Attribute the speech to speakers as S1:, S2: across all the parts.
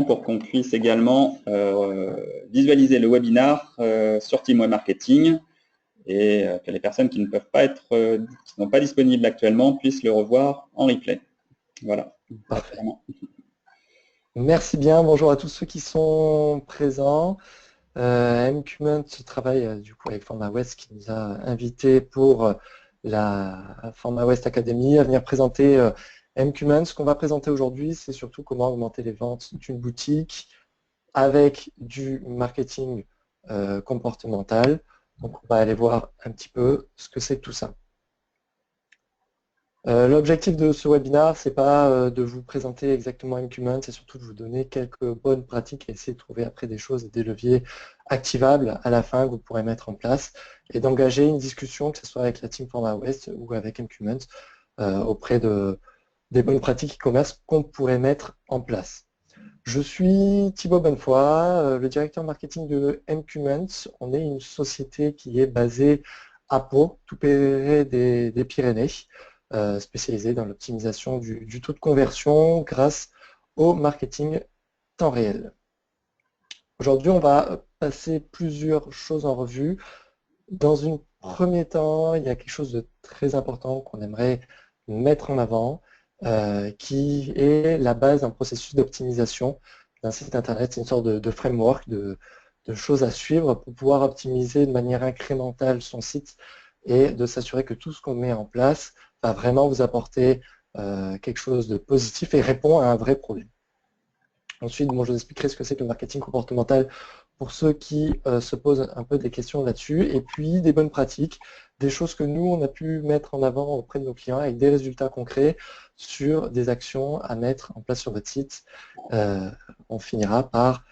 S1: pour qu'on puisse également visualiser le webinar sur Team Web Marketing et que les personnes qui ne peuvent pas être, qui n'ont pas disponible actuellement puissent le revoir en replay. Voilà.
S2: Parfait. Merci bien, bonjour à tous ceux qui sont présents. MQment travaille du coup avec Format West qui nous a invités pour la Format West Academy à venir présenter MQment. Ce qu'on va présenter aujourd'hui, c'est surtout comment augmenter les ventes d'une boutique avec du marketing comportemental. Donc on va aller voir un petit peu ce que c'est tout ça. L'objectif de ce webinaire, c'est pas de vous présenter exactement MQment, c'est surtout de vous donner quelques bonnes pratiques et essayer de trouver après des choses et des leviers activables à la fin que vous pourrez mettre en place et d'engager une discussion, que ce soit avec la team Format West ou avec MQment, auprès des bonnes pratiques e-commerce qu'on pourrait mettre en place. Je suis Thibaut Bonnefoy, le directeur marketing de MQment. On est une société qui est basée à Pau, tout près des Pyrénées, spécialisée dans l'optimisation du taux de conversion grâce au marketing temps réel. Aujourd'hui, on va passer plusieurs choses en revue. Dans un premier temps, il y a quelque chose de très important qu'on aimerait mettre en avant, qui est la base d'un processus d'optimisation d'un site internet. C'est une sorte de framework, de choses à suivre pour pouvoir optimiser de manière incrémentale son site et de s'assurer que tout ce qu'on met en place va vraiment vous apporter quelque chose de positif et répond à un vrai problème. Ensuite, je vous expliquerai ce que c'est que le marketing comportemental pour ceux qui se posent un peu des questions là-dessus, et puis des bonnes pratiques, des choses que nous, on a pu mettre en avant auprès de nos clients avec des résultats concrets sur des actions à mettre en place sur votre site. On finira par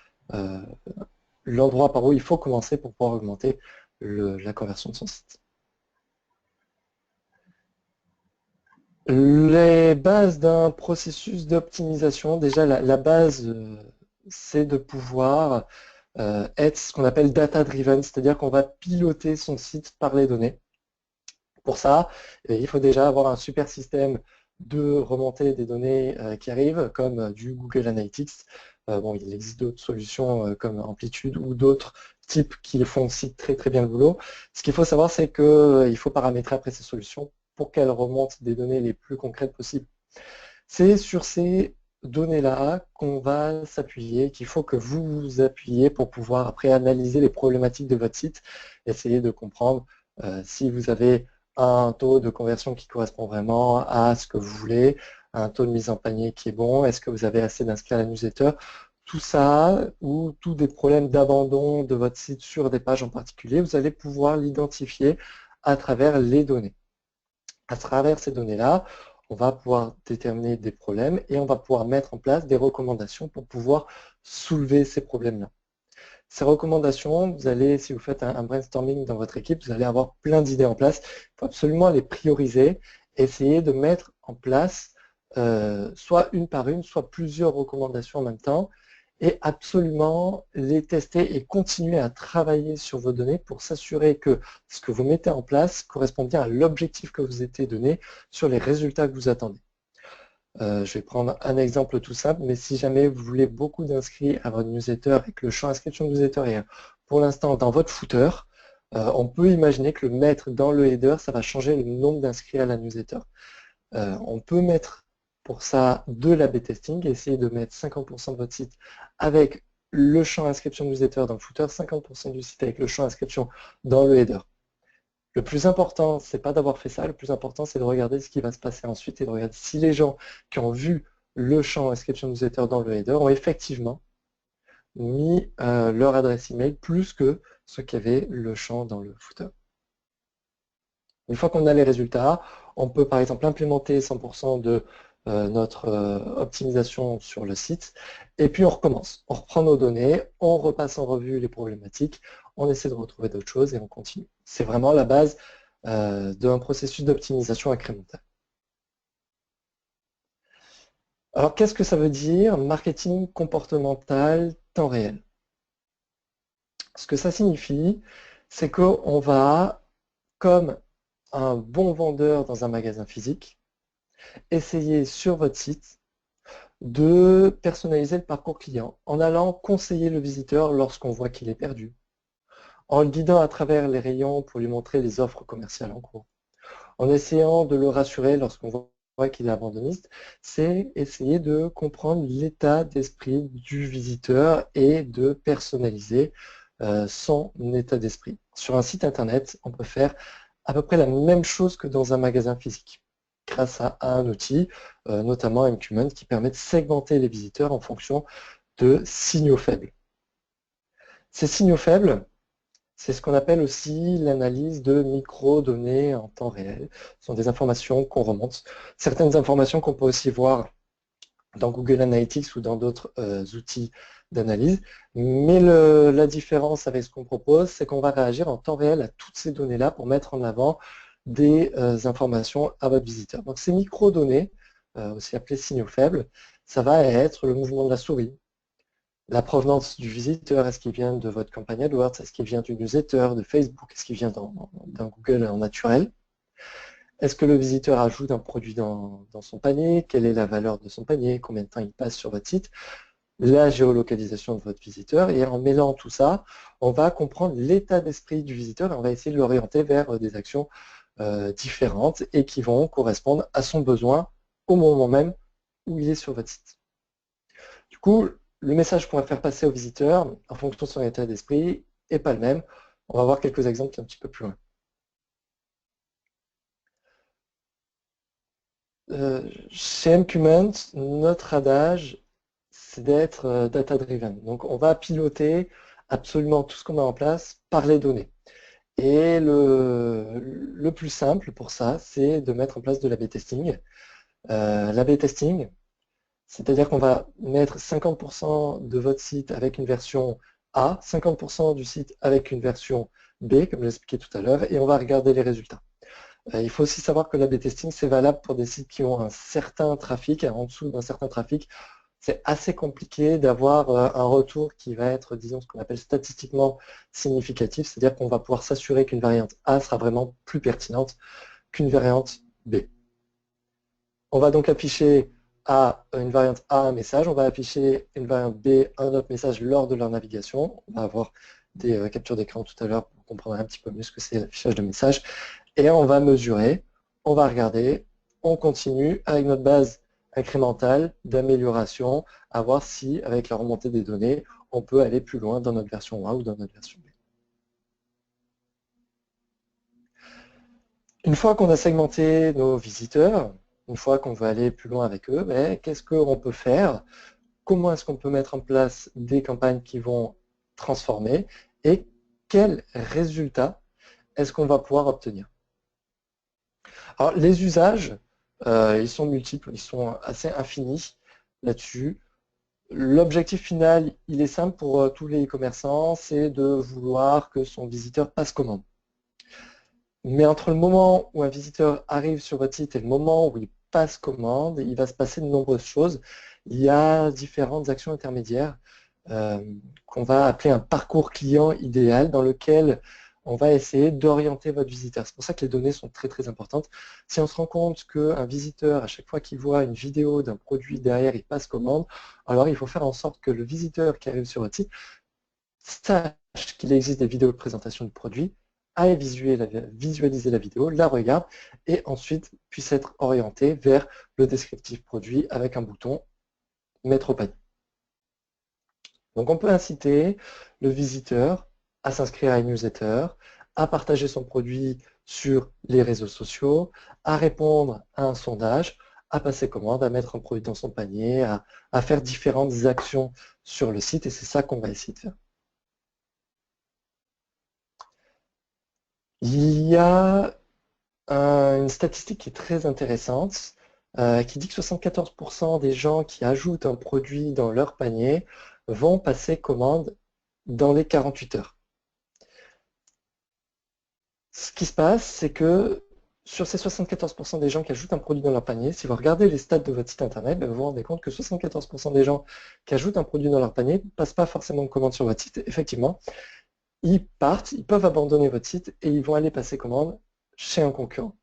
S2: l'endroit par où il faut commencer pour pouvoir augmenter la conversion de son site. Les bases d'un processus d'optimisation, déjà la base, c'est de pouvoir être ce qu'on appelle data-driven, c'est-à-dire qu'on va piloter son site par les données. Pour ça, il faut déjà avoir un super système de remontée des données qui arrivent, comme du Google Analytics. Il existe d'autres solutions comme Amplitude ou d'autres types qui font aussi très très bien le boulot. Ce qu'il faut savoir, c'est qu'il faut paramétrer après ces solutions pour qu'elles remontent des données les plus concrètes possibles. C'est sur ces données-là qu'on va s'appuyer, qu'il faut que vous vous appuyiez pour pouvoir après analyser les problématiques de votre site, essayer de comprendre si vous avez un taux de conversion qui correspond vraiment à ce que vous voulez, un taux de mise en panier qui est bon, est-ce que vous avez assez d'inscrits à la newsletter, tout ça, ou tous des problèmes d'abandon de votre site sur des pages en particulier, vous allez pouvoir l'identifier à travers les données. À travers ces données-là, on va pouvoir déterminer des problèmes et on va pouvoir mettre en place des recommandations pour pouvoir soulever ces problèmes-là. Ces recommandations, vous allez, si vous faites un brainstorming dans votre équipe, vous allez avoir plein d'idées en place. Il faut absolument les prioriser, essayer de mettre en place soit une par une, soit plusieurs recommandations en même temps et absolument les tester et continuer à travailler sur vos données pour s'assurer que ce que vous mettez en place correspond bien à l'objectif que vous été donné sur les résultats que vous attendez. Je vais prendre un exemple tout simple, mais si jamais vous voulez beaucoup d'inscrits à votre newsletter et que le champ inscription newsletter est pour l'instant dans votre footer, on peut imaginer que le mettre dans le header, ça va changer le nombre d'inscrits à la newsletter. On peut mettre pour ça de l'A/B testing, essayer de mettre 50% de votre site avec le champ inscription newsletter dans le footer, 50% du site avec le champ inscription dans le header. Le plus important, c'est pas d'avoir fait ça, le plus important, c'est de regarder ce qui va se passer ensuite et de regarder si les gens qui ont vu le champ inscription newsletter dans le header ont effectivement mis leur adresse email plus que ceux qui avaient le champ dans le footer. Une fois qu'on a les résultats, on peut par exemple implémenter 100% de notre optimisation sur le site et puis on recommence. On reprend nos données, on repasse en revue les problématiques, on essaie de retrouver d'autres choses et on continue. C'est vraiment la base d'un processus d'optimisation incrémentale. Alors qu'est-ce que ça veut dire marketing comportemental temps réel? Ce que ça signifie, c'est qu'on va, comme un bon vendeur dans un magasin physique, essayer sur votre site de personnaliser le parcours client en allant conseiller le visiteur lorsqu'on voit qu'il est perdu, en le guidant à travers les rayons pour lui montrer les offres commerciales en cours, en essayant de le rassurer lorsqu'on voit qu'il est abandonniste. C'est essayer de comprendre l'état d'esprit du visiteur et de personnaliser son état d'esprit. Sur un site internet, on peut faire à peu près la même chose que dans un magasin physique, grâce à un outil, notamment MQment, qui permet de segmenter les visiteurs en fonction de signaux faibles. Ces signaux faibles, c'est ce qu'on appelle aussi l'analyse de micro-données en temps réel. Ce sont des informations qu'on remonte. Certaines informations qu'on peut aussi voir dans Google Analytics ou dans d'autres outils d'analyse. Mais la différence avec ce qu'on propose, c'est qu'on va réagir en temps réel à toutes ces données-là pour mettre en avant des informations à votre visiteur. Donc ces micro-données, aussi appelées signaux faibles, ça va être le mouvement de la souris, la provenance du visiteur, est-ce qu'il vient de votre campagne AdWords, est-ce qu'il vient du newsletter, de Facebook, est-ce qu'il vient d'un Google en naturel? Est-ce que le visiteur ajoute un produit dans son panier? Quelle est la valeur de son panier? Combien de temps il passe sur votre site? La géolocalisation de votre visiteur. Et en mêlant tout ça, on va comprendre l'état d'esprit du visiteur et on va essayer de l'orienter vers des actions différentes et qui vont correspondre à son besoin au moment même où il est sur votre site. Du coup, le message qu'on va faire passer au visiteur en fonction de son état d'esprit n'est pas le même. On va voir quelques exemples un petit peu plus loin. Chez MQment, notre adage, c'est d'être data-driven. Donc, on va piloter absolument tout ce qu'on met en place par les données. Et le plus simple pour ça, c'est de mettre en place de l'A/B testing. L'A/B testing, c'est-à-dire qu'on va mettre 50% de votre site avec une version A, 50% du site avec une version B, comme je l'expliquais tout à l'heure, et on va regarder les résultats. Il faut aussi savoir que l'A/B testing, c'est valable pour des sites qui ont un certain trafic. En dessous d'un certain trafic, c'est assez compliqué d'avoir un retour qui va être, disons, ce qu'on appelle statistiquement significatif, c'est-à-dire qu'on va pouvoir s'assurer qu'une variante A sera vraiment plus pertinente qu'une variante B. On va donc afficher une variante A un message, on va afficher une variante B un autre message lors de leur navigation. On va avoir des captures d'écran tout à l'heure pour comprendre un petit peu mieux ce que c'est l'affichage de messages. Et on va mesurer, on va regarder, on continue avec notre base incrémentale d'amélioration, à voir si, avec la remontée des données, on peut aller plus loin dans notre version A ou dans notre version B. Une fois qu'on a segmenté nos visiteurs, une fois qu'on veut aller plus loin avec eux, qu'est-ce qu'on peut faire? Comment est-ce qu'on peut mettre en place des campagnes qui vont transformer et quels résultats est-ce qu'on va pouvoir obtenir? Alors, les usages, ils sont multiples, ils sont assez infinis là-dessus. L'objectif final, il est simple pour tous les e-commerçants, c'est de vouloir que son visiteur passe commande. Mais entre le moment où un visiteur arrive sur votre site et le moment où il passe commande, il va se passer de nombreuses choses. Il y a différentes actions intermédiaires qu'on va appeler un parcours client idéal dans lequel on va essayer d'orienter votre visiteur. C'est pour ça que les données sont très très importantes. Si on se rend compte qu'un visiteur, à chaque fois qu'il voit une vidéo d'un produit derrière, il passe commande, alors il faut faire en sorte que le visiteur qui arrive sur votre site sache qu'il existe des vidéos de présentation du produit, aille visualiser la vidéo, la regarde et ensuite puisse être orienté vers le descriptif produit avec un bouton mettre au panier. Donc on peut inciter le visiteur à s'inscrire à une newsletter, à partager son produit sur les réseaux sociaux, à répondre à un sondage, à passer commande, à mettre un produit dans son panier, à faire différentes actions sur le site et c'est ça qu'on va essayer de faire. Il y a une statistique qui est très intéressante qui dit que 74% des gens qui ajoutent un produit dans leur panier vont passer commande dans les 48 heures. Ce qui se passe, c'est que sur ces 74% des gens qui ajoutent un produit dans leur panier, si vous regardez les stats de votre site internet, vous vous rendez compte que 74% des gens qui ajoutent un produit dans leur panier ne passent pas forcément de commande sur votre site. Effectivement, ils partent, ils peuvent abandonner votre site et ils vont aller passer commande chez un concurrent.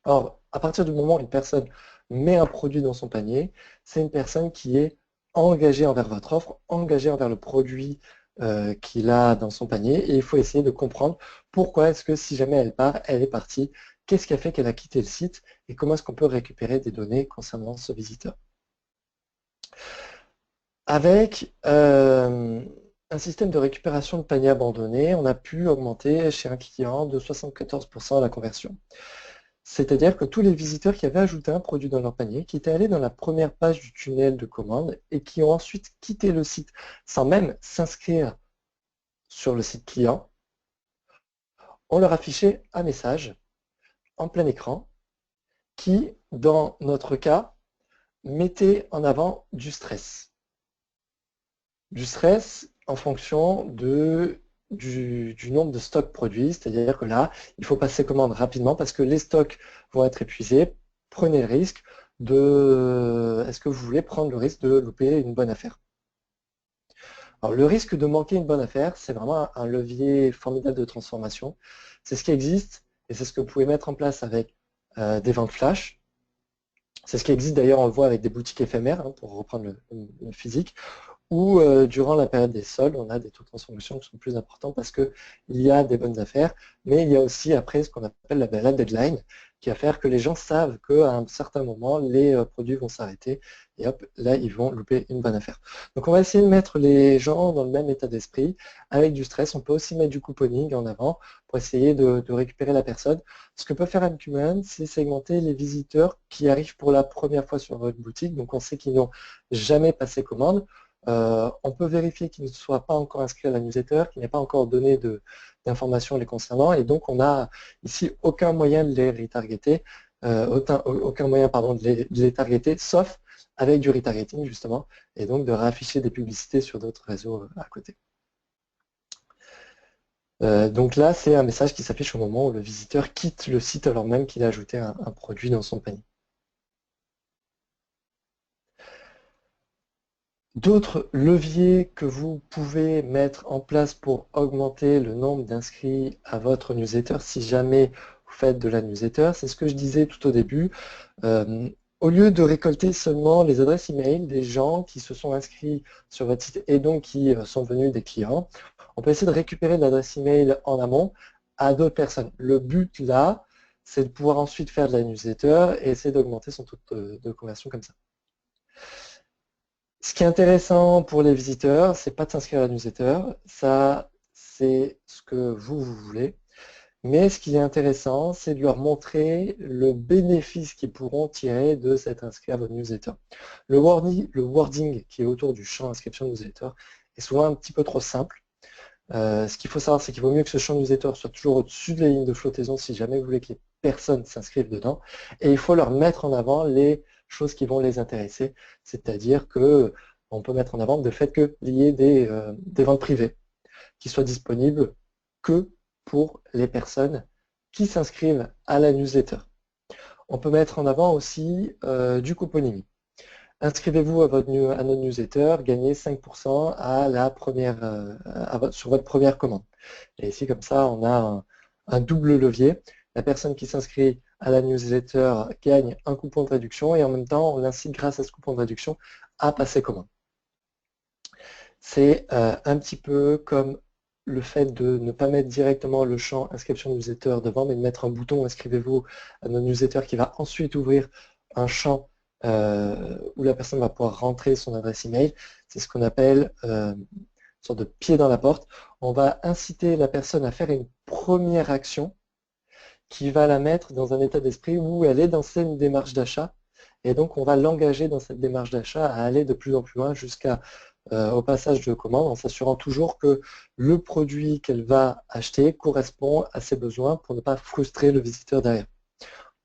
S2: Or, à partir du moment où une personne met un produit dans son panier, c'est une personne qui est engagée envers votre offre, engagée envers le produit qu'il a dans son panier, et il faut essayer de comprendre pourquoi est-ce que si jamais elle part, elle est partie, qu'est-ce qui a fait qu'elle a quitté le site, et comment est-ce qu'on peut récupérer des données concernant ce visiteur. Avec un système de récupération de panier abandonné, on a pu augmenter chez un client de 74% la conversion. C'est-à-dire que tous les visiteurs qui avaient ajouté un produit dans leur panier, qui étaient allés dans la première page du tunnel de commande et qui ont ensuite quitté le site sans même s'inscrire sur le site client, on leur affichait un message en plein écran qui, dans notre cas, mettait en avant du stress. Du stress en fonction du nombre de stocks produits, c'est-à-dire que là, il faut passer commande rapidement parce que les stocks vont être épuisés. Prenez le risque est-ce que vous voulez prendre le risque de louper une bonne affaire? Alors, le risque de manquer une bonne affaire, c'est vraiment un levier formidable de transformation. C'est ce qui existe et c'est ce que vous pouvez mettre en place avec des ventes flash. C'est ce qui existe d'ailleurs, on le voit avec des boutiques éphémères, hein, pour reprendre le physique, ou durant la période des soldes, on a des taux de transformation qui sont plus importants parce qu'il y a des bonnes affaires, mais il y a aussi après ce qu'on appelle la deadline, qui va faire que les gens savent qu'à un certain moment, les produits vont s'arrêter, et hop, là, ils vont louper une bonne affaire. Donc on va essayer de mettre les gens dans le même état d'esprit, avec du stress. On peut aussi mettre du couponing en avant pour essayer de récupérer la personne. Ce que peut faire Mqmen, c'est segmenter les visiteurs qui arrivent pour la première fois sur votre boutique, donc on sait qu'ils n'ont jamais passé commande. On peut vérifier qu'ils ne soient pas encore inscrits à la newsletter, qu'il n'y ait pas encore donné d'informations les concernant, et donc on n'a ici aucun moyen de les retargeter, aucun moyen pardon, de les targeter, sauf avec du retargeting justement, et donc de réafficher des publicités sur d'autres réseaux à côté. Donc là, c'est un message qui s'affiche au moment où le visiteur quitte le site alors même qu'il a ajouté un produit dans son panier. D'autres leviers que vous pouvez mettre en place pour augmenter le nombre d'inscrits à votre newsletter, si jamais vous faites de la newsletter, c'est ce que je disais tout au début. Au lieu de récolter seulement les adresses email des gens qui se sont inscrits sur votre site et donc qui sont devenus des clients, on peut essayer de récupérer de l'adresse email en amont à d'autres personnes. Le but là, c'est de pouvoir ensuite faire de la newsletter et essayer d'augmenter son taux de conversion comme ça. Ce qui est intéressant pour les visiteurs, c'est pas de s'inscrire à la newsletter, ça c'est ce que vous voulez, mais ce qui est intéressant, c'est de leur montrer le bénéfice qu'ils pourront tirer de s'être inscrit à votre newsletter. Le wording qui est autour du champ inscription newsletter est souvent un petit peu trop simple. Ce qu'il faut savoir, c'est qu'il vaut mieux que ce champ newsletter soit toujours au-dessus de la ligne de flottaison si jamais vous voulez que les personnes s'inscrivent dedans, et il faut leur mettre en avant les choses qui vont les intéresser, c'est-à-dire que on peut mettre en avant le fait qu'il y ait des ventes privées qui soient disponibles que pour les personnes qui s'inscrivent à la newsletter. On peut mettre en avant aussi du couponing. Inscrivez-vous à notre newsletter, gagnez 5% à la première, sur votre première commande. Et ici, comme ça, on a un double levier. La personne qui s'inscrit à la newsletter gagne un coupon de réduction et en même temps, on l'incite grâce à ce coupon de réduction à passer commande. C'est un petit peu comme le fait de ne pas mettre directement le champ inscription newsletter devant, mais de mettre un bouton inscrivez-vous à notre newsletter qui va ensuite ouvrir un champ où la personne va pouvoir rentrer son adresse email. C'est ce qu'on appelle une sorte de pied dans la porte. On va inciter la personne à faire une première action qui va la mettre dans un état d'esprit où elle est dans une démarche d'achat. Et donc, on va l'engager dans cette démarche d'achat à aller de plus en plus loin jusqu'à au passage de commande, en s'assurant toujours que le produit qu'elle va acheter correspond à ses besoins pour ne pas frustrer le visiteur derrière.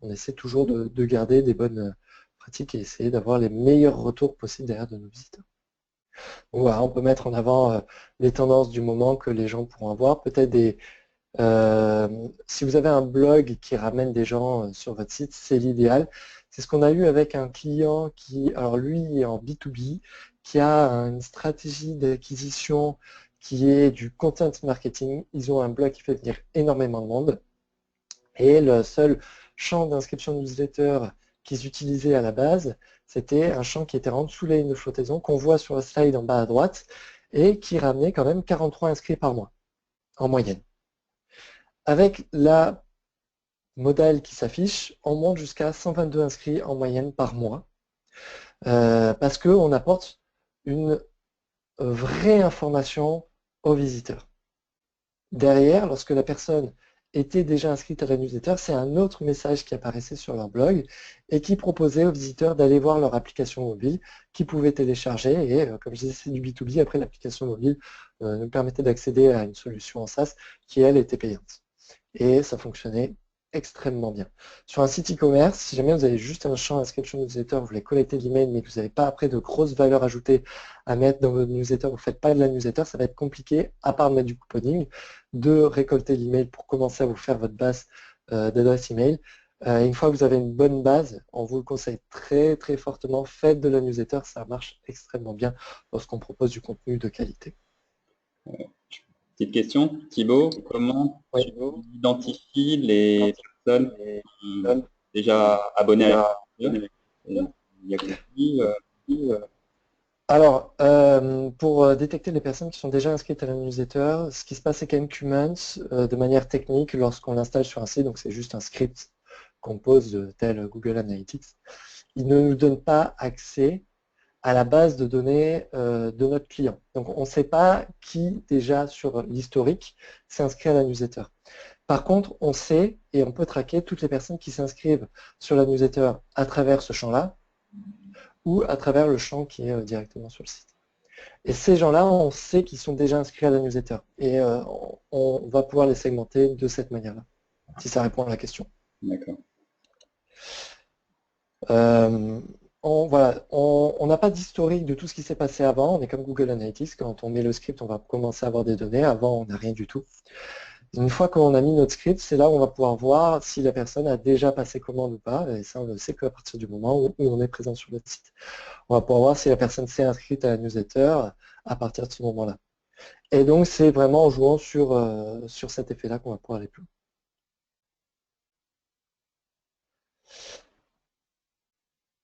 S2: On essaie toujours de garder des bonnes pratiques et essayer d'avoir les meilleurs retours possibles derrière de nos visiteurs. Donc voilà, on peut mettre en avant les tendances du moment que les gens pourront avoir, peut-être si vous avez un blog qui ramène des gens sur votre site, c'est l'idéal. C'est ce qu'on a eu avec un client qui, alors lui, est en B2B, qui a une stratégie d'acquisition qui est du content marketing. Ils ont un blog qui fait venir énormément de monde. Et le seul champ d'inscription newsletter qu'ils utilisaient à la base, c'était un champ qui était en dessous de la ligne de flottaison, qu'on voit sur le slide en bas à droite, et qui ramenait quand même 43 inscrits par mois, en moyenne. Avec la modale qui s'affiche, on monte jusqu'à 122 inscrits en moyenne par mois, parce qu'on apporte une vraie information aux visiteurs. Derrière, lorsque la personne était déjà inscrite à la newsletter, c'est un autre message qui apparaissait sur leur blog et qui proposait aux visiteurs d'aller voir leur application mobile qu'ils pouvaient télécharger. Et comme je disais, c'est du B2B, après l'application mobile nous permettait d'accéder à une solution en SaaS qui, elle, était payante. Et ça fonctionnait extrêmement bien. Sur un site e-commerce, si jamais vous avez juste un champ inscription newsletter, vous voulez collecter l'email, mais que vous n'avez pas après de grosses valeurs ajoutées à mettre dans votre newsletter, vous ne faites pas de la newsletter, ça va être compliqué, à part de mettre du couponing, de récolter l'email pour commencer à vous faire votre base d'adresse email. Une fois que vous avez une bonne base, on vous le conseille très très fortement, faites de la newsletter, ça marche extrêmement bien lorsqu'on propose du contenu de qualité.
S1: Petite question, Thibaut, comment tu identifies les personnes qui sont déjà abonnées à la newsletter?
S2: Alors, pour détecter les personnes qui sont déjà inscrites à la newsletter, ce qui se passe c'est qu'Ncumment, de manière technique, lorsqu'on l'installe sur un site, donc c'est juste un script qu'on pose tel Google Analytics, il ne nous donne pas accès à la base de données de notre client. Donc on ne sait pas qui déjà sur l'historique s'est inscrit à la newsletter. Par contre, on sait et on peut traquer toutes les personnes qui s'inscrivent sur la newsletter à travers ce champ-là ou à travers le champ qui est directement sur le site. Et ces gens-là, on sait qu'ils sont déjà inscrits à la newsletter. Et on va pouvoir les segmenter de cette manière-là, si ça répond à la question.
S1: D'accord.
S2: On n'a pas d'historique de tout ce qui s'est passé avant. On est comme Google Analytics. Quand on met le script, on va commencer à avoir des données. Avant, on n'a rien du tout. Une fois qu'on a mis notre script, c'est là où on va pouvoir voir si la personne a déjà passé commande ou pas. Et ça, on ne le sait qu'à partir du moment où on est présent sur notre site. On va pouvoir voir si la personne s'est inscrite à la newsletter à partir de ce moment-là. Et donc, c'est vraiment en jouant sur cet effet-là qu'on va pouvoir aller plus loin.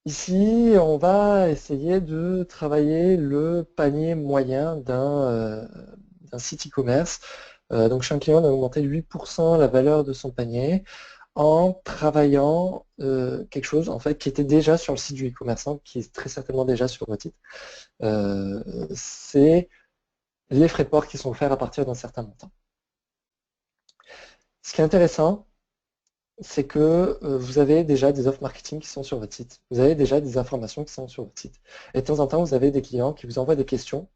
S2: Ici, on va essayer de travailler le panier moyen d'un site e-commerce. Donc, chez un client, on a augmenté de 8% la valeur de son panier en travaillant quelque chose en fait qui était déjà sur le site du e-commerçant, qui est très certainement déjà sur votre site. C'est les frais de port qui sont offerts à partir d'un certain montant. Ce qui est intéressant, c'est que vous avez déjà des offres marketing qui sont sur votre site. Vous avez déjà des informations qui sont sur votre site. Et de temps en temps, vous avez des clients qui vous envoient des questions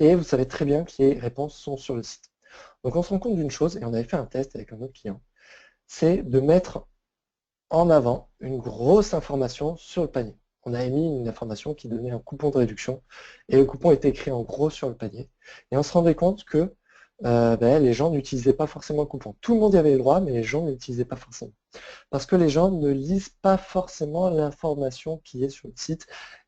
S2: et vous savez très bien que les réponses sont sur le site. Donc on se rend compte d'une chose, et on avait fait un test avec un autre client, c'est de mettre en avant une grosse information sur le panier. On a émis une information qui donnait un coupon de réduction et le coupon était écrit en gros sur le panier. Et on se rendait compte que les gens n'utilisaient pas forcément le coupon. Tout le monde y avait le droit, mais les gens ne l'utilisaient pas forcément. Parce que les gens ne lisent pas forcément l'information qui est sur le site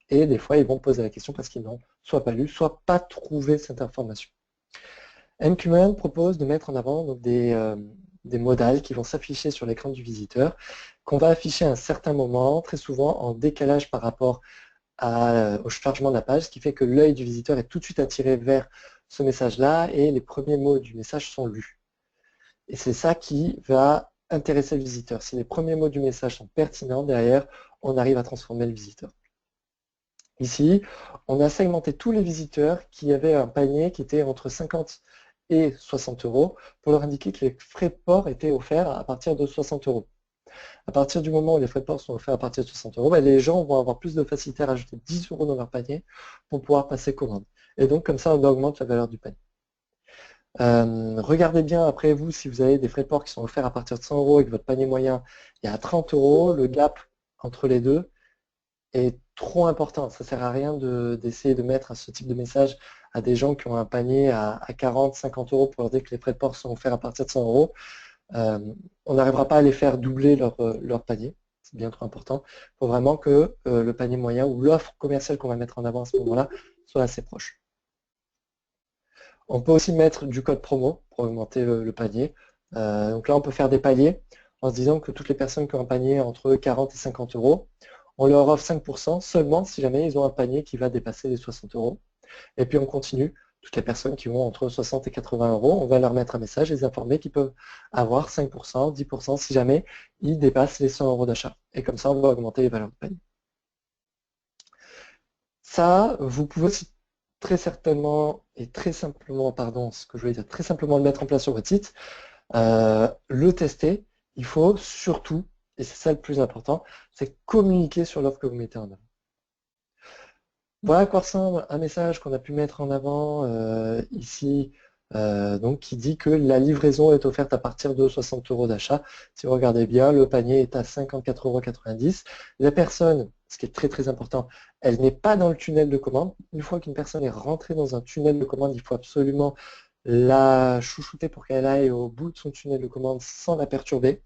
S2: et des fois ils vont poser la question parce qu'ils n'ont soit pas lu, soit pas trouvé cette information. Nqman propose de mettre en avant donc, des modales qui vont s'afficher sur l'écran du visiteur, qu'on va afficher à un certain moment, très souvent en décalage par rapport au chargement de la page, ce qui fait que l'œil du visiteur est tout de suite attiré vers ce message-là et les premiers mots du message sont lus. Et c'est ça qui va intéresser le visiteur. Si les premiers mots du message sont pertinents, derrière, on arrive à transformer le visiteur. Ici, on a segmenté tous les visiteurs qui avaient un panier qui était entre 50 et 60 euros pour leur indiquer que les frais de port étaient offerts à partir de 60 euros. À partir du moment où les frais de port sont offerts à partir de 60 euros, les gens vont avoir plus de facilité à rajouter 10 euros dans leur panier pour pouvoir passer commande. Et donc, comme ça, on augmente la valeur du panier. Regardez bien après vous si vous avez des frais de port qui sont offerts à partir de 100 euros et que votre panier moyen est à 30 euros, le gap entre les deux est trop important. Ça ne sert à rien d'essayer de mettre ce type de message à des gens qui ont un panier à 40, 50 euros pour leur dire que les frais de port sont offerts à partir de 100 euros. On n'arrivera pas à les faire doubler leur panier. C'est bien trop important. Il faut vraiment que le panier moyen ou l'offre commerciale qu'on va mettre en avant à ce moment-là soit assez proche. On peut aussi mettre du code promo pour augmenter le panier. Donc là, on peut faire des paliers. en se disant que toutes les personnes qui ont un panier entre 40 et 50 euros, on leur offre 5% seulement si jamais ils ont un panier qui va dépasser les 60 euros. Et puis on continue, toutes les personnes qui ont entre 60 et 80 euros, on va leur mettre un message et les informer qu'ils peuvent avoir 5%, 10% si jamais ils dépassent les 100 euros d'achat. Et comme ça, on va augmenter les valeurs de panier. Ça, vous pouvez aussi très certainement et très simplement, pardon, ce que je voulais dire, très simplement le mettre en place sur votre site, le tester. Il faut surtout, et c'est ça le plus important, c'est communiquer sur l'offre que vous mettez en avant. Voilà à quoi ressemble un message qu'on a pu mettre en avant ici, donc qui dit que la livraison est offerte à partir de 60 euros d'achat. Si vous regardez bien, le panier est à 54,90 €. La personne, ce qui est très très important, elle n'est pas dans le tunnel de commande. Une fois qu'une personne est rentrée dans un tunnel de commande, il faut absolument la chouchouter pour qu'elle aille au bout de son tunnel de commande sans la perturber.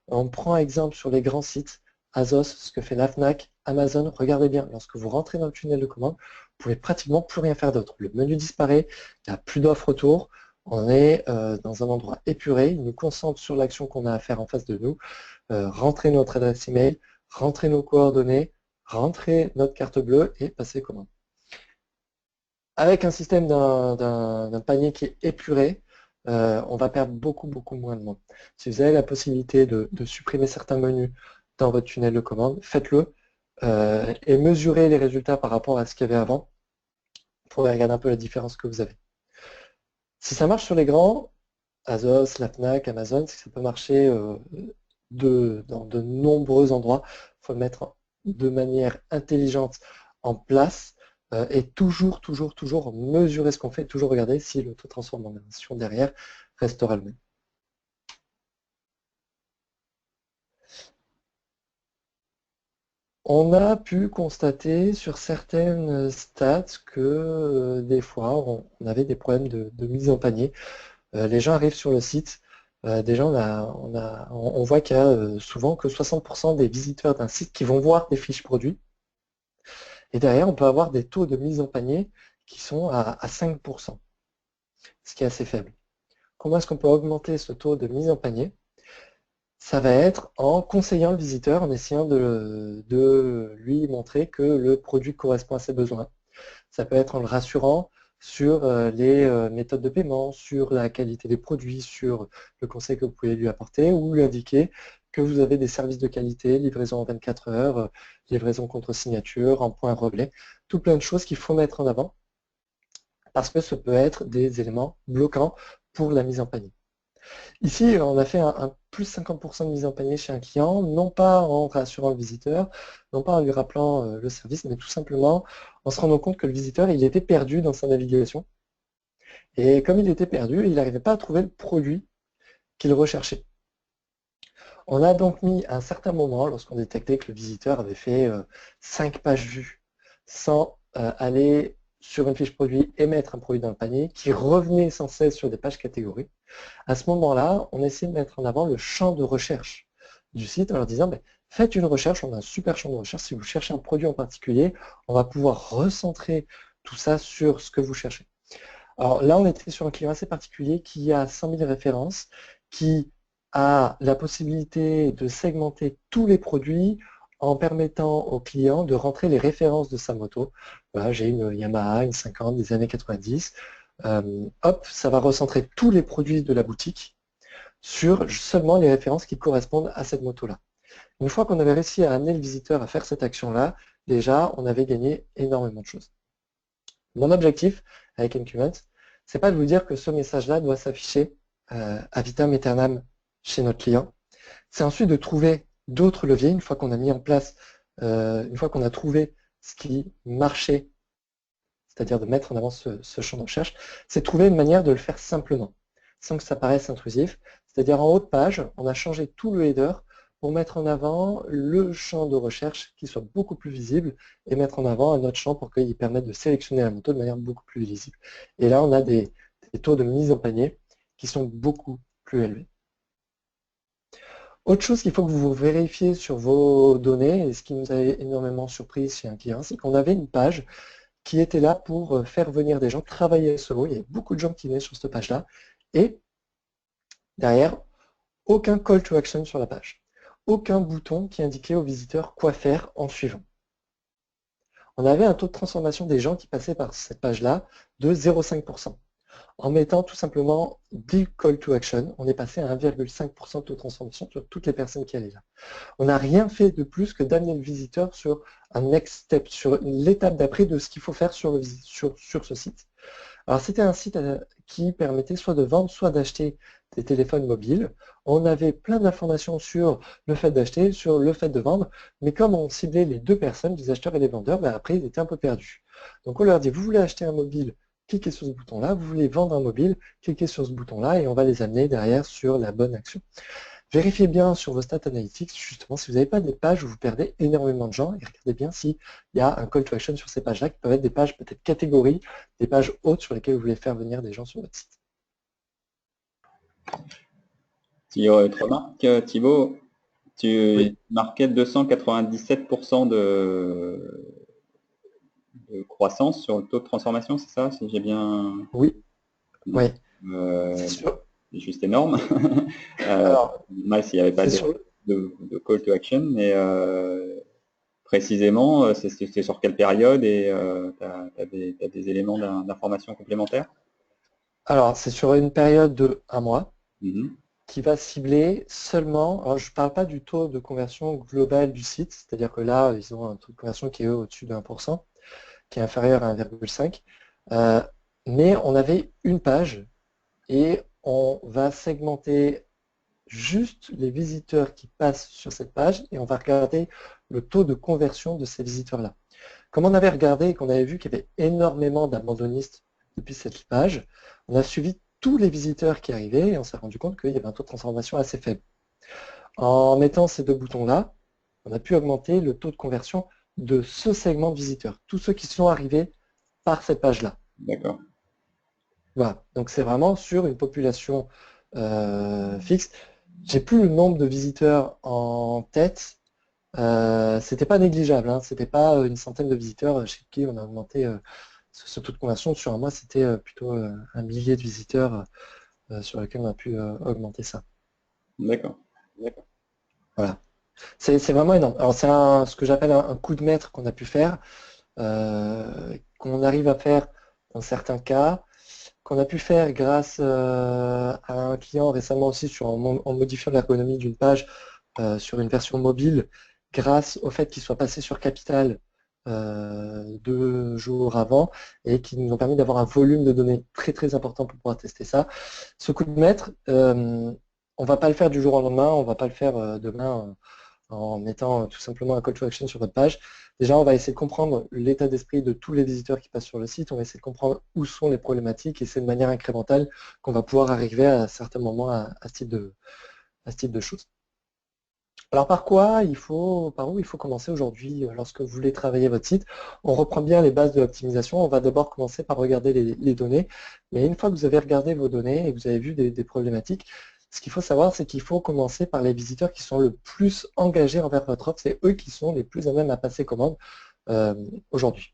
S2: On prend exemple sur les grands sites, Azos, ce que fait la Fnac, Amazon, regardez bien, lorsque vous rentrez dans le tunnel de commande, vous pouvez pratiquement plus rien faire d'autre. Le menu disparaît, il n'y a plus d'offres autour, on est dans un endroit épuré, il nous concentre sur l'action qu'on a à faire en face de nous, rentrer notre adresse email, rentrer nos coordonnées, rentrer notre carte bleue et passer commande. Avec un système d'un panier qui est épuré, on va perdre beaucoup moins de monde. Si vous avez la possibilité de supprimer certains menus dans votre tunnel de commande, faites-le et mesurez les résultats par rapport à ce qu'il y avait avant pour regarder un peu la différence que vous avez. Si ça marche sur les grands, Azos, la Fnac, Amazon, c'est que ça peut marcher dans de nombreux endroits. Il faut le mettre de manière intelligente en place et toujours mesurer ce qu'on fait, toujours regarder si le taux de transformation derrière restera le même. On a pu constater sur certaines stats que des fois on avait des problèmes de mise en panier. Les gens arrivent sur le site, déjà on voit qu'il y a souvent que 60% des visiteurs d'un site qui vont voir des fiches produits. Et derrière, on peut avoir des taux de mise en panier qui sont à 5%, ce qui est assez faible. Comment est-ce qu'on peut augmenter ce taux de mise en panier? Ça va être en conseillant le visiteur, en essayant de lui montrer que le produit correspond à ses besoins. Ça peut être en le rassurant sur les méthodes de paiement, sur la qualité des produits, sur le conseil que vous pouvez lui apporter, ou lui indiquer que vous avez des services de qualité, livraison en 24 heures, livraison contre signature, en point relais, tout plein de choses qu'il faut mettre en avant, parce que ça peut être des éléments bloquants pour la mise en panier. Ici, on a fait un plus 50% de mise en panier chez un client, non pas en rassurant le visiteur, non pas en lui rappelant le service, mais tout simplement en se rendant compte que le visiteur, il était perdu dans sa navigation. Et comme il était perdu, il n'arrivait pas à trouver le produit qu'il recherchait. On a donc mis à un certain moment, lorsqu'on détectait que le visiteur avait fait 5 pages vues sans aller sur une fiche produit et mettre un produit dans le panier, qui revenait sans cesse sur des pages catégories, à ce moment-là, on essaie de mettre en avant le champ de recherche du site en leur disant faites une recherche, on a un super champ de recherche, si vous cherchez un produit en particulier, on va pouvoir recentrer tout ça sur ce que vous cherchez. Alors là, on était sur un client assez particulier qui a 100 000 références, qui a la possibilité de segmenter tous les produits en permettant au client de rentrer les références de sa moto. Voilà, j'ai une Yamaha, une 50 des années 90. Hop, ça va recentrer tous les produits de la boutique sur seulement les références qui correspondent à cette moto-là. Une fois qu'on avait réussi à amener le visiteur à faire cette action-là, déjà, on avait gagné énormément de choses. Mon objectif avec Incubant, c'est pas de vous dire que ce message-là doit s'afficher à vitam aeternam chez notre client. C'est ensuite de trouver d'autres leviers, une fois qu'on a mis en place, une fois qu'on a trouvé ce qui marchait, c'est-à-dire de mettre en avant ce champ de recherche, c'est trouver une manière de le faire simplement, sans que ça paraisse intrusif. C'est-à-dire en haut de page, on a changé tout le header pour mettre en avant le champ de recherche qui soit beaucoup plus visible et mettre en avant un autre champ pour qu'il permette de sélectionner la moto de manière beaucoup plus visible. Et là, on a des taux de mise en panier qui sont beaucoup plus élevés. Autre chose qu'il faut que vous vérifiez sur vos données, et ce qui nous a énormément surpris chez un client, c'est qu'on avait une page qui était là pour faire venir des gens travailler SEO. Il y avait beaucoup de gens qui venaient sur cette page-là. Et derrière, aucun call to action sur la page, aucun bouton qui indiquait aux visiteurs quoi faire en suivant. On avait un taux de transformation des gens qui passaient par cette page-là de 0,5%. En mettant tout simplement 10 call to action, on est passé à 1,5% de taux de transformation sur toutes les personnes qui allaient là. On n'a rien fait de plus que d'amener le visiteur sur un next step, sur l'étape d'après de ce qu'il faut faire sur ce site. Alors c'était un site qui permettait soit de vendre, soit d'acheter des téléphones mobiles. On avait plein d'informations sur le fait d'acheter, sur le fait de vendre, mais comme on ciblait les deux personnes, les acheteurs et les vendeurs, ben après ils étaient un peu perdus. Donc on leur dit, vous voulez acheter un mobile, cliquez sur ce bouton-là, vous voulez vendre un mobile, cliquez sur ce bouton-là et on va les amener derrière sur la bonne action. Vérifiez bien sur vos stats analytics, justement, si vous n'avez pas des pages où vous perdez énormément de gens, et regardez bien s'il y a un call to action sur ces pages-là, qui peuvent être des pages peut-être catégories, des pages hautes sur lesquelles vous voulez faire venir des gens sur votre site.
S1: Tu remarques, Thibaut, tu
S2: Oui.
S1: marquais 297% de croissance sur le taux de transformation, c'est ça, si j'ai bien...
S2: Oui, oui.
S1: Euh,
S2: C'est sûr.
S1: c'est juste énorme.
S2: Alors,
S1: Mal s'il n'y avait pas
S2: c'est sûr.
S1: de call to action, mais précisément, c'est sur quelle période et tu as des éléments d'information complémentaires?
S2: Alors, c'est sur une période de un mois
S1: Mhm.
S2: qui va cibler seulement, alors je ne parle pas du taux de conversion global du site, c'est-à-dire que là, ils ont un taux de conversion qui est au-dessus de 1%, qui est inférieur à 1,5. Mais on avait une page et on va segmenter juste les visiteurs qui passent sur cette page et on va regarder le taux de conversion de ces visiteurs-là. Comme on avait regardé et qu'on avait vu qu'il y avait énormément d'abandonnistes depuis cette page, on a suivi tous les visiteurs qui arrivaient et on s'est rendu compte qu'il y avait un taux de transformation assez faible. En mettant ces deux boutons-là, on a pu augmenter le taux de conversion de ce segment de visiteurs, tous ceux qui sont arrivés par cette page-là.
S1: D'accord.
S2: Voilà, donc c'est vraiment sur une population fixe. J'ai plus le nombre de visiteurs en tête. C'était pas négligeable, hein. C'était pas une centaine de visiteurs chez qui on a augmenté ce taux de conversion. Sur un mois, c'était plutôt un millier de visiteurs sur lesquels on a pu augmenter ça.
S1: D'accord.
S2: Voilà. C'est vraiment énorme. Alors c'est ce que j'appelle un coup de maître qu'on a pu faire, qu'on arrive à faire dans certains cas, qu'on a pu faire grâce à un client récemment aussi en modifiant l'ergonomie d'une page sur une version mobile, grâce au fait qu'il soit passé sur Capital 2 jours avant et qui nous ont permis d'avoir un volume de données très très important pour pouvoir tester ça. Ce coup de maître, on ne va pas le faire du jour au lendemain, on ne va pas le faire demain en mettant tout simplement un call to action sur votre page. Déjà, on va essayer de comprendre l'état d'esprit de tous les visiteurs qui passent sur le site, on va essayer de comprendre où sont les problématiques et c'est de manière incrémentale qu'on va pouvoir arriver à certains moments à ce type de choses. Alors par où il faut commencer aujourd'hui lorsque vous voulez travailler votre site? On reprend bien les bases de l'optimisation. On va d'abord commencer par regarder les données. Mais une fois que vous avez regardé vos données et que vous avez vu des problématiques, ce qu'il faut savoir, c'est qu'il faut commencer par les visiteurs qui sont le plus engagés envers votre offre. C'est eux qui sont les plus à même à passer commande aujourd'hui.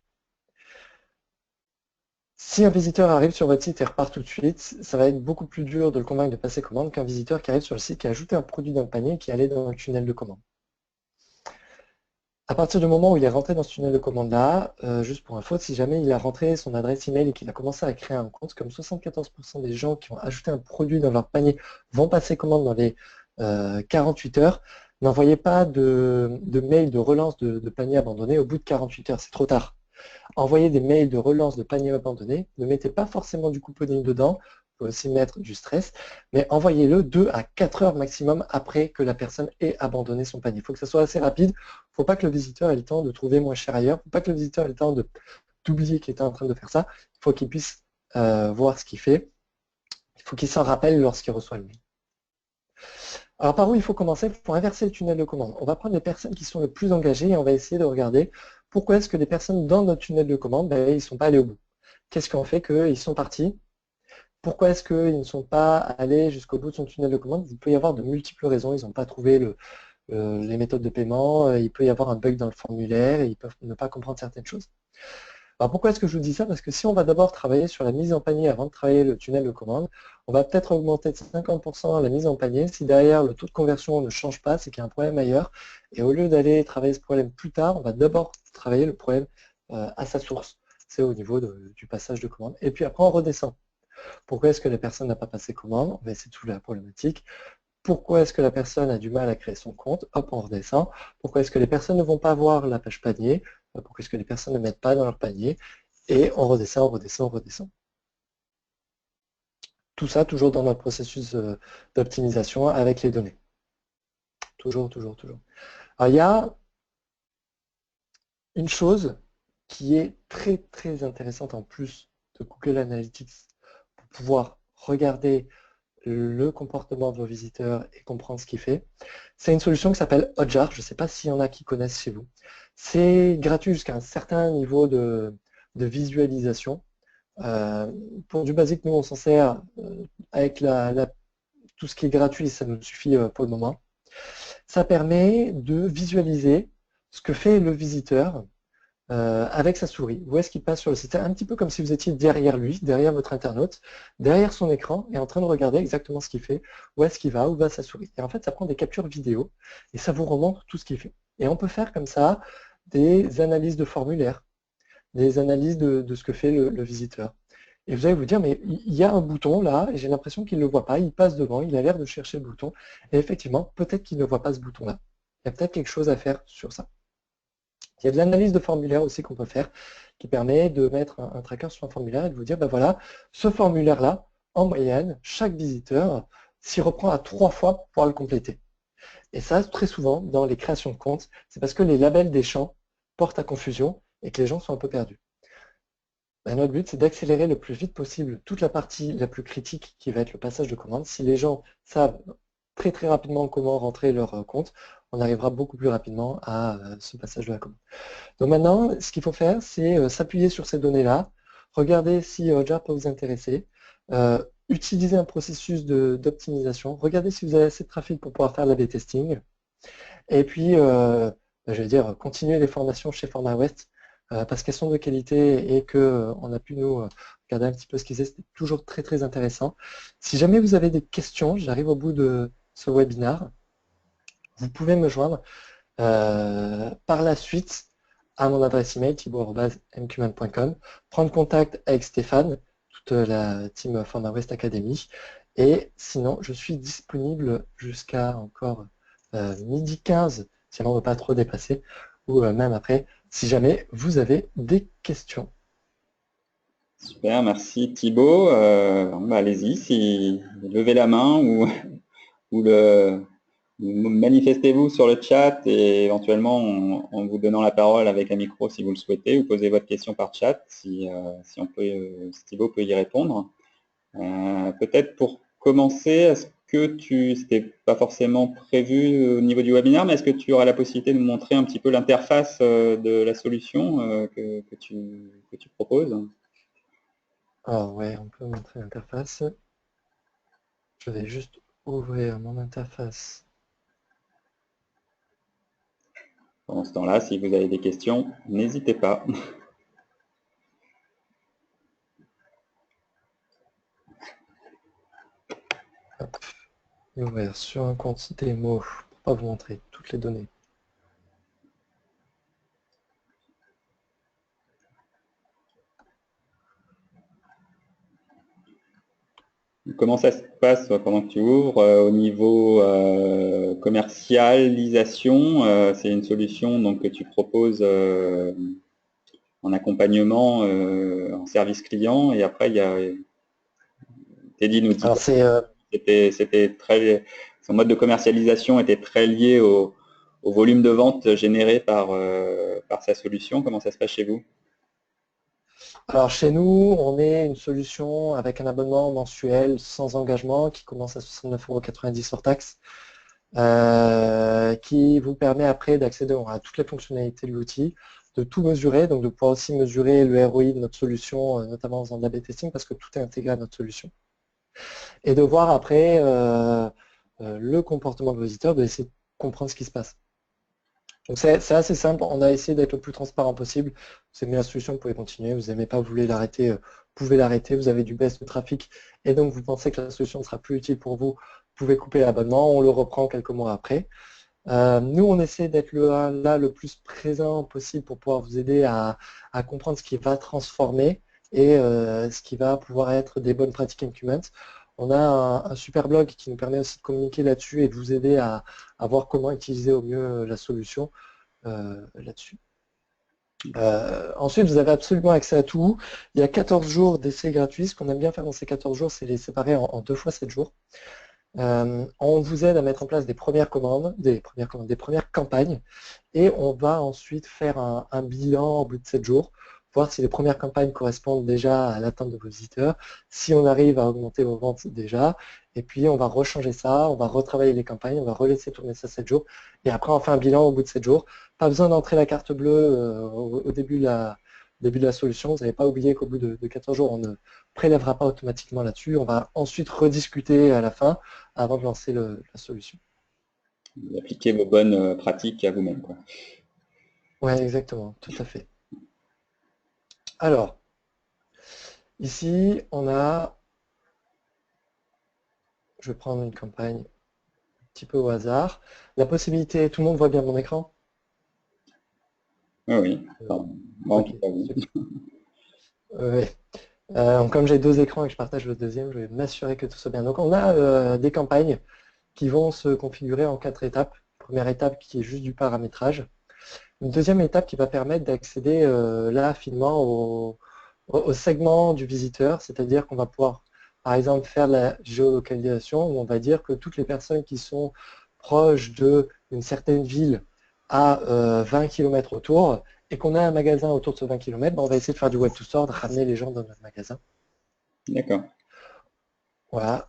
S2: Si un visiteur arrive sur votre site et repart tout de suite, ça va être beaucoup plus dur de le convaincre de passer commande qu'un visiteur qui arrive sur le site, qui a ajouté un produit dans le panier et qui allait dans le tunnel de commande. À partir du moment où il est rentré dans ce tunnel de commande-là, juste pour info, si jamais il a rentré son adresse email et qu'il a commencé à créer un compte, comme 74% des gens qui ont ajouté un produit dans leur panier vont passer commande dans les 48 heures, n'envoyez pas de mail de relance de panier abandonné au bout de 48 heures, c'est trop tard. Envoyez des mails de relance de panier abandonné, ne mettez pas forcément du couponing dedans, vous pouvez aussi mettre du stress, mais envoyez-le 2 à 4 heures maximum après que la personne ait abandonné son panier. Il faut que ça soit assez rapide, il ne faut pas que le visiteur ait le temps de trouver moins cher ailleurs, il ne faut pas que le visiteur ait le temps d'oublier qu'il était en train de faire ça, il faut qu'il puisse voir ce qu'il fait, il faut qu'il s'en rappelle lorsqu'il reçoit le mail. Alors par où il faut commencer pour inverser le tunnel de commande? On va prendre les personnes qui sont les plus engagées et on va essayer de regarder pourquoi est-ce que les personnes dans notre tunnel de commande, ben, ils ne sont pas allés au bout. Qu'est-ce qui en fait qu'ils sont partis? Pourquoi est-ce qu'ils ne sont pas allés jusqu'au bout de son tunnel de commande? Il peut y avoir de multiples raisons. Ils n'ont pas trouvé les méthodes de paiement, il peut y avoir un bug dans le formulaire, et ils peuvent ne pas comprendre certaines choses. Alors pourquoi est-ce que je vous dis ça? Parce que si on va d'abord travailler sur la mise en panier avant de travailler le tunnel de commande, on va peut-être augmenter de 50% la mise en panier. Si derrière le taux de conversion ne change pas, c'est qu'il y a un problème ailleurs. Et au lieu d'aller travailler ce problème plus tard, on va d'abord travailler le problème à sa source. C'est au niveau du passage de commande. Et puis après, on redescend. Pourquoi est-ce que la personne n'a pas passé commande? C'est toute la problématique. Pourquoi est-ce que la personne a du mal à créer son compte? Hop, on redescend. Pourquoi est-ce que les personnes ne vont pas voir la page panier? Pourquoi est-ce que les personnes ne mettent pas dans leur panier? Et on redescend, on redescend, on redescend. Tout ça toujours dans notre processus d'optimisation avec les données. Toujours, toujours, toujours. Alors, il y a une chose qui est très, très intéressante en plus de Google Analytics pour pouvoir regarder le comportement de vos visiteurs et comprendre ce qu'il fait. C'est une solution qui s'appelle Hotjar. Je ne sais pas s'il y en a qui connaissent chez vous. C'est gratuit jusqu'à un certain niveau de visualisation. Pour du basique, nous on s'en sert avec tout ce qui est gratuit, ça nous suffit pour le moment. Ça permet de visualiser ce que fait le visiteur avec sa souris. Où est-ce qu'il passe sur le site? C'est un petit peu comme si vous étiez derrière lui, derrière votre internaute, derrière son écran, et en train de regarder exactement ce qu'il fait, où est-ce qu'il va, où va sa souris. Et en fait, ça prend des captures vidéo, et ça vous remontre tout ce qu'il fait. Et on peut faire comme ça des analyses de formulaire, des analyses de ce que fait le visiteur. Et vous allez vous dire, mais il y a un bouton là, et j'ai l'impression qu'il ne le voit pas, il passe devant, il a l'air de chercher le bouton, et effectivement, peut-être qu'il ne voit pas ce bouton-là. Il y a peut-être quelque chose à faire sur ça. Il y a de l'analyse de formulaire aussi qu'on peut faire, qui permet de mettre un tracker sur un formulaire et de vous dire, ben voilà, ce formulaire-là, en moyenne, chaque visiteur s'y reprend à 3 fois pour pouvoir le compléter. Et ça, très souvent, dans les créations de comptes, c'est parce que les labels des champs portent à confusion et que les gens sont un peu perdus. Notre but, c'est d'accélérer le plus vite possible toute la partie la plus critique qui va être le passage de commande. Si les gens savent très très rapidement comment rentrer leur compte, on arrivera beaucoup plus rapidement à ce passage de la commande. Donc maintenant, ce qu'il faut faire, c'est s'appuyer sur ces données-là, regarder si Hotjar peut vous intéresser, utiliser un processus d'optimisation, regarder si vous avez assez de trafic pour pouvoir faire l'A/B testing, et puis, je vais dire, continuer les formations chez FormaWest, parce qu'elles sont de qualité et qu'on a pu nous regarder un petit peu ce qu'ils faisaient, c'était toujours très très intéressant. Si jamais vous avez des questions, j'arrive au bout de ce webinaire, vous pouvez me joindre par la suite à mon adresse email thibaut@mqman.com, prendre contact avec Stéphane, toute la team FormaWest Academy, et sinon je suis disponible jusqu'à encore midi 15, si on ne veut pas trop dépasser, ou même après, si jamais vous avez des questions.
S1: Super, merci Thibaut. Allez-y, levez la main ou manifestez-vous sur le chat et éventuellement en vous donnant la parole avec un micro si vous le souhaitez, ou posez votre question par chat si Thibaut peut y répondre. Peut-être pour commencer, est-ce que c'était pas forcément prévu au niveau du webinaire, mais est-ce que tu auras la possibilité de nous montrer un petit peu l'interface de la solution que tu proposes?
S2: Alors ouais, on peut montrer l'interface. Je vais juste ouvrir mon interface.
S1: Pendant ce temps-là, si vous avez des questions, n'hésitez pas.
S2: Hop. Et ouvrir sur un compte démo pour pas vous montrer toutes les données.
S1: Comment ça se passe pendant que tu ouvres au niveau commercialisation? C'est une solution donc, que tu proposes en accompagnement, en service client, et après il y a Teddy nous dit
S2: Alors c'est
S1: c'était très, son mode de commercialisation était très lié au volume de vente généré par sa solution. Comment ça se passe chez vous?
S2: Alors chez nous, on est une solution avec un abonnement mensuel sans engagement qui commence à 69,90 € hors taxe, qui vous permet après d'accéder à toutes les fonctionnalités de l'outil, de tout mesurer, donc de pouvoir aussi mesurer le ROI de notre solution, notamment en faisant de l'A/B testing, parce que tout est intégré à notre solution. Et de voir après le comportement de vos visiteurs, d'essayer de comprendre ce qui se passe. Donc c'est assez simple, on a essayé d'être le plus transparent possible. Vous aimez la solution, vous pouvez continuer. Vous n'aimez pas, vous voulez l'arrêter, vous pouvez l'arrêter. Vous avez du baisse de trafic et donc vous pensez que la solution ne sera plus utile pour vous, vous pouvez couper l'abonnement, on le reprend quelques mois après. Nous, on essaie d'être là le plus présent possible pour pouvoir vous aider à comprendre ce qui va transformer et ce qui va pouvoir être des bonnes pratiques Incument. On a un super blog qui nous permet aussi de communiquer là-dessus et de vous aider à voir comment utiliser au mieux la solution là-dessus. Ensuite, vous avez absolument accès à tout. Il y a 14 jours d'essai gratuit. Ce qu'on aime bien faire dans ces 14 jours, c'est les séparer en 2 fois 7 jours. On vous aide à mettre en place des premières commandes, des premières campagnes, et on va ensuite faire un bilan au bout de 7 jours, voir si les premières campagnes correspondent déjà à l'atteinte de vos visiteurs, si on arrive à augmenter vos ventes déjà, et puis on va rechanger ça, on va retravailler les campagnes, on va relaisser tourner ça 7 jours, et après on fait un bilan au bout de 7 jours. Pas besoin d'entrer la carte bleue au début de la solution, vous n'avez pas oublié qu'au bout de 14 jours, on ne prélèvera pas automatiquement là-dessus, on va ensuite rediscuter à la fin avant de lancer la solution.
S1: Vous appliquez vos bonnes pratiques à vous-même, quoi.
S2: Ouais, exactement, tout à fait. Alors, ici, on a, je vais prendre une campagne un petit peu au hasard. La possibilité, tout le monde voit bien mon écran?
S1: Oui, oui. Enfin, moi, en
S2: Ok,
S1: tout cas, oui.
S2: super. Ouais. Comme j'ai 2 écrans et que je partage le deuxième, je vais m'assurer que tout soit bien. Donc on a des campagnes qui vont se configurer en 4 étapes. Première étape qui est juste du paramétrage. Une deuxième étape qui va permettre d'accéder là finement au segment du visiteur, c'est-à-dire qu'on va pouvoir par exemple faire la géolocalisation où on va dire que toutes les personnes qui sont proches d'une certaine ville à 20 km autour et qu'on a un magasin autour de ce 20 km, on va essayer de faire du web to store, de ramener les gens dans notre magasin.
S1: D'accord.
S2: Voilà.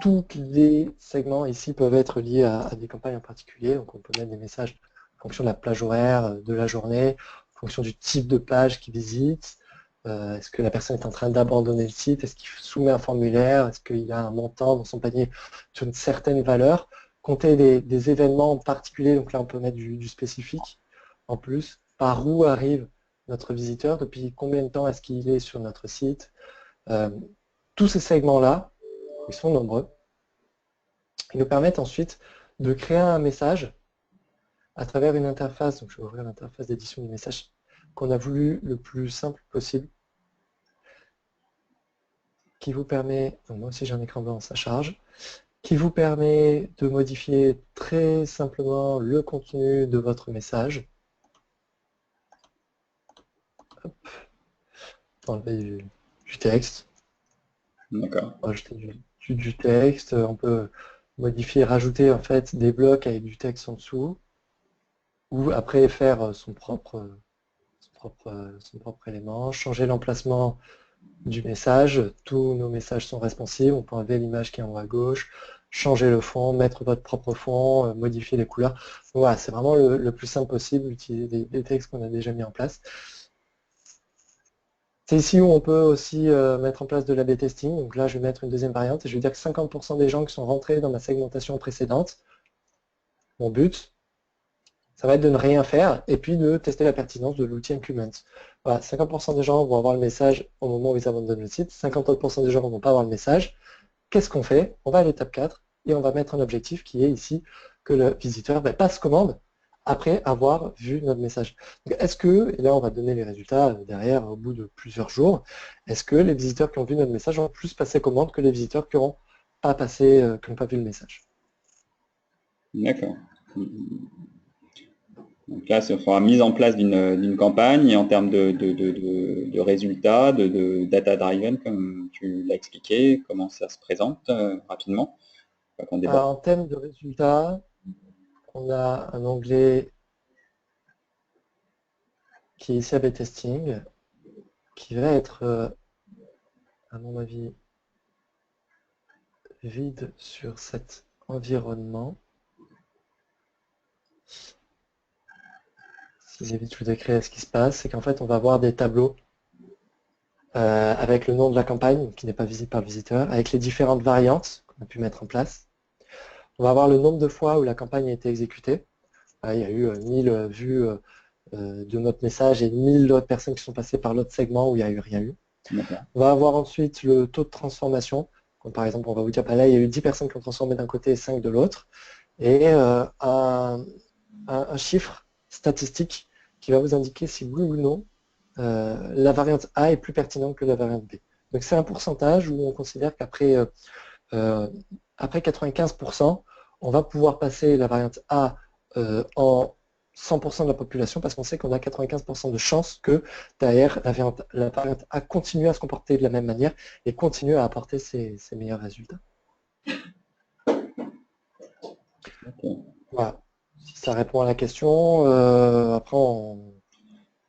S2: Tous les segments ici peuvent être liés à des campagnes en particulier. Donc on peut mettre des messages en fonction de la plage horaire, de la journée, en fonction du type de plage qu'il visite. Est-ce que la personne est en train d'abandonner le site? Est-ce qu'il soumet un formulaire? Est-ce qu'il a un montant dans son panier sur une certaine valeur? Compter des événements particuliers, donc là on peut mettre du spécifique en plus. Par où arrive notre visiteur? Depuis combien de temps est-ce qu'il est sur notre site? Euh, tous ces segments-là, ils sont nombreux. Ils nous permettent ensuite de créer un message à travers une interface. Donc je vais ouvrir l'interface d'édition du message qu'on a voulu le plus simple possible, qui vous permet, donc moi aussi j'ai un écran blanc, ça charge, qui vous permet de modifier très simplement le contenu de votre message. Hop, enlever du texte,
S1: D'accord.
S2: rajouter du texte, on peut modifier, rajouter en fait des blocs avec du texte en dessous, ou après faire son propre élément, changer l'emplacement du message, tous nos messages sont responsives, on peut enlever l'image qui est en haut à gauche, changer le fond, mettre votre propre fond, modifier les couleurs. Donc voilà, c'est vraiment le plus simple possible, utiliser des textes qu'on a déjà mis en place. C'est ici où on peut aussi mettre en place de l'A/B testing. Donc là, je vais mettre une deuxième variante et je vais dire que 50% des gens qui sont rentrés dans ma segmentation précédente, mon but, ça va être de ne rien faire et puis de tester la pertinence de l'outil Incument. Voilà, 50% des gens vont avoir le message au moment où ils abandonnent le site, 50% des gens ne vont pas avoir le message. Qu'est-ce qu'on fait? On va à l'étape 4 et on va mettre un objectif qui est ici que le visiteur passe commande après avoir vu notre message. Est-ce que, et là on va donner les résultats derrière au bout de plusieurs jours, est-ce que les visiteurs qui ont vu notre message ont plus passé commande que les visiteurs qui n'ont pas qui n'ont pas vu le message?
S1: D'accord. Donc là, ça fera mise en place d'une campagne et en termes de résultats, data-driven, comme tu l'as expliqué, comment ça se présente rapidement.
S2: En termes de résultats, on a un onglet qui est ici A/B testing, qui va être, à mon avis, vide sur cet environnement. Si j'ai vite vous décrire ce qui se passe, c'est qu'en fait on va avoir des tableaux avec le nom de la campagne qui n'est pas visible par le visiteur, avec les différentes variantes qu'on a pu mettre en place. On va avoir le nombre de fois où la campagne a été exécutée. Il y a eu 1000 vues de notre message et 1000 autres personnes qui sont passées par l'autre segment où il n'y a eu rien eu.
S1: D'accord.
S2: On va avoir ensuite le taux de transformation. Donc, par exemple, on va vous dire, bah là, il y a eu 10 personnes qui ont transformé d'un côté et 5 de l'autre. Et un chiffre statistique qui va vous indiquer si oui ou non la variante A est plus pertinente que la variante B. Donc c'est un pourcentage où on considère qu'après après 95%, on va pouvoir passer la variante A en 100% de la population parce qu'on sait qu'on a 95% de chances que derrière la variante A continue à se comporter de la même manière et continue à apporter ses meilleurs résultats.
S1: Ok.
S2: Voilà. Si ça répond à la question, après on...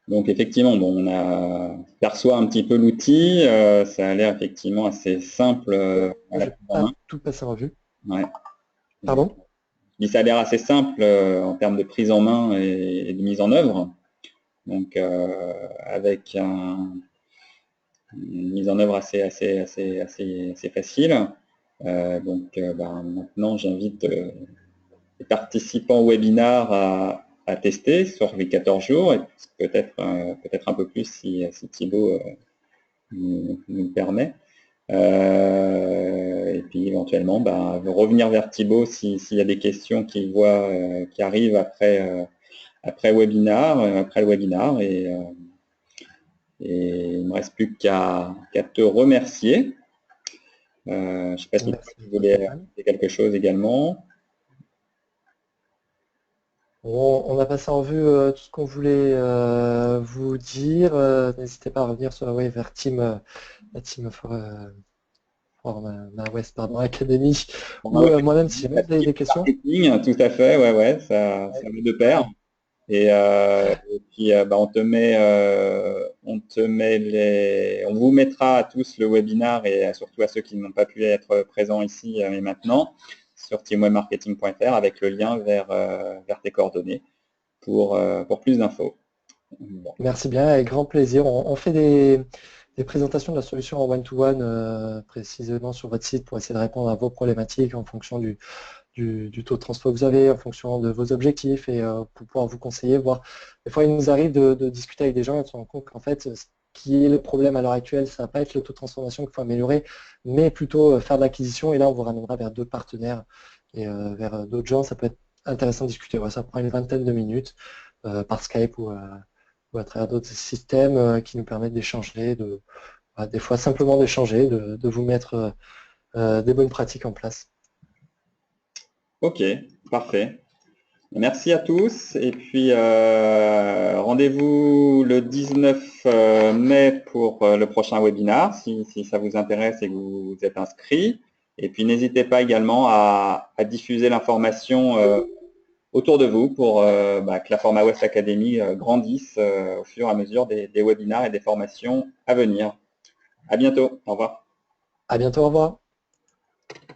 S1: Donc effectivement, bon, on perçoit un petit peu l'outil, ça a l'air effectivement assez simple à
S2: Moi,
S1: la
S2: je n'ai
S1: prise en
S2: pas
S1: main.
S2: tout passé en revue.
S1: Ouais.
S2: Pardon?
S1: Ça a l'air assez simple en termes de prise en main et de mise en œuvre. Donc avec une mise en œuvre assez facile. Maintenant, j'invite les participants au webinar à tester sur les 14 jours et peut-être un peu plus si Thibaut nous le permet. Et puis éventuellement, revenir vers Thibaut s'il y a des questions qu'il voit qui arrivent après le webinar. Et il ne me reste plus qu'à te remercier. Je ne sais pas si
S2: Merci
S1: tu
S2: beaucoup,
S1: voulais
S2: Stéphane.
S1: ajouter quelque chose également.
S2: On a passé en vue tout ce qu'on voulait vous dire. N'hésitez pas à revenir sur vers la team for West pardon, Academy
S1: On
S2: ou
S1: va
S2: moi-même si jamais vous avez des questions.
S1: marketing, tout à fait, ouais, ça va de pair. Et puis on vous mettra à tous le webinar et surtout à ceux qui n'ont pas pu être présents ici et maintenant sur teamwebmarketing.fr avec le lien vers tes coordonnées pour plus d'infos. Bon.
S2: Merci bien, avec grand plaisir. On fait des présentations de la solution en one-to-one précisément sur votre site pour essayer de répondre à vos problématiques en fonction du taux de transfert que vous avez, en fonction de vos objectifs et pour pouvoir vous conseiller, voir. Des fois, il nous arrive de discuter avec des gens et de se rendre compte qu'en fait, ce qui est le problème à l'heure actuelle, ça ne va pas être le taux de transformation qu'il faut améliorer, mais plutôt faire de l'acquisition et là, on vous ramènera vers d'autres partenaires et vers d'autres gens. Ça peut être intéressant de discuter. Ouais, ça prend une vingtaine de minutes par Skype ou à travers d'autres systèmes qui nous permettent d'échanger, des fois simplement d'échanger, de vous mettre des bonnes pratiques en place.
S1: Ok, parfait. Merci à tous et puis rendez-vous le 19 mai pour le prochain webinar si ça vous intéresse et que vous êtes inscrit. Et puis n'hésitez pas également à diffuser l'information autour de vous pour que la Forma West Academy grandisse au fur et à mesure des webinars et des formations à venir. À bientôt. Au revoir.
S2: À bientôt, au revoir.